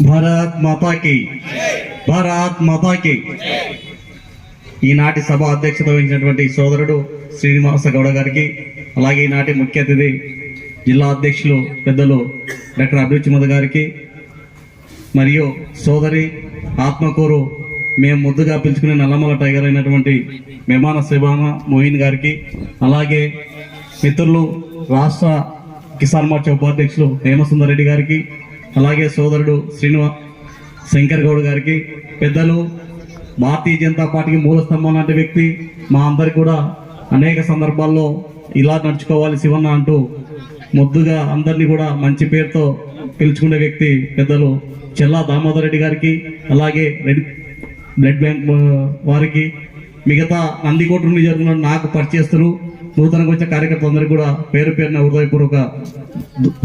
భారత్ మాతాకి భారత్ మాతాకి. ఈనాటి సభ అధ్యక్షత వహించినటువంటి సోదరుడు శ్రీనివాస గౌడ గారికి, అలాగే ఈనాటి ముఖ్య అతిథి జిల్లా అధ్యక్షులు పెద్దలు డాక్టర్ అభిరుచిమద గారికి, మరియు సోదరి ఆత్మకూరు మేము ముద్దుగా పిలుచుకునే నల్లమల టైగర్ అయినటువంటి మెమాన శివానా మోయిన్ గారికి, అలాగే మిత్రులు రాష్ట్ర కిసాన్ మోర్చా ఉపాధ్యక్షులు హేమసుందర్ రెడ్డి గారికి, అలాగే సోదరుడు శంకర్ గౌడ్ గారికి, పెద్దలు భారతీయ జనతా పార్టీకి మూల స్తంభం లాంటి వ్యక్తి, మా అందరికి కూడా అనేక సందర్భాల్లో ఇలా నడుచుకోవాలి శివన్న అంటూ ముద్దుగా అందరినీ కూడా మంచి పేరుతో పిలుచుకునే వ్యక్తి పెద్దలు చెల్లా దామోదర్ రెడ్డి గారికి, అలాగే బ్లడ్ బ్యాంక్ వారికి, మిగతా నందికోట నియోజకవర్గంలో నాకు పరిచయస్తులు నూతనంగా వచ్చిన కార్యకర్తలందరికీ కూడా పేరు పేరున హృదయపూర్వక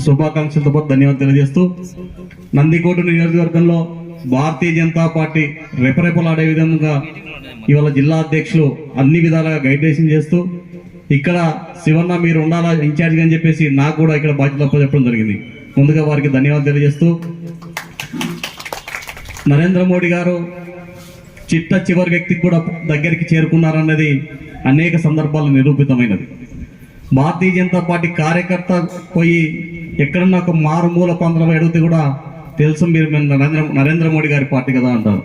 శుభాకాంక్షలతో పాటు ధన్యవాదాలు తెలియజేస్తూ, నందికోట నియోజకవర్గంలో భారతీయ జనతా పార్టీ రెపరెపలాడే విధంగా ఇవాళ జిల్లా అధ్యక్షులు అన్ని విధాలుగా గైడేషన్ చేస్తూ, ఇక్కడ శివన్న మీరు ఉండాలా ఇన్ఛార్జిగా అని చెప్పేసి నాకు కూడా ఇక్కడ బాధ్యత చెప్పడం జరిగింది. ముందుగా వారికి ధన్యవాదాలు తెలియజేస్తూ, నరేంద్ర మోడీ గారు చిట్ట చివరి వ్యక్తికి కూడా దగ్గరికి చేరుకున్నారన్నది అనేక సందర్భాల్లో నిరూపితమైనది. భారతీయ జనతా పార్టీ కార్యకర్త పోయి ఎక్కడన్నా ఒక మారుమూల పంద్రం అడిగితే కూడా తెలుసు మీరు నరేంద్ర మోడీ గారి పార్టీ కదా అంటారు.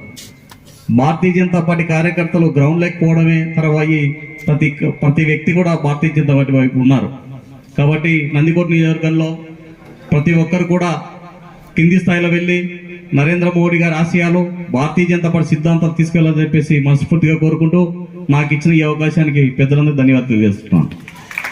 భారతీయ జనతా పార్టీ కార్యకర్తలు గ్రౌండ్ లేకపోవడమే తర్వాత ప్రతి వ్యక్తి కూడా భారతీయ జనతా పార్టీ వైపు ఉన్నారు. కాబట్టి నందికోట నియోజకవర్గంలో ప్రతి ఒక్కరు కూడా కింది స్థాయిలో వెళ్ళి నరేంద్ర మోడీ గారి ఆశయాలు, భారతీయ జనతా పార్టీ సిద్ధాంతాలు తీసుకెళ్లాలని చెప్పేసి మనస్ఫూర్తిగా కోరుకుంటూ నాకు ఇచ్చిన ఈ అవకాశానికి పెద్దలందరూ ధన్యవాదాలు తెలియజేస్తున్నాను.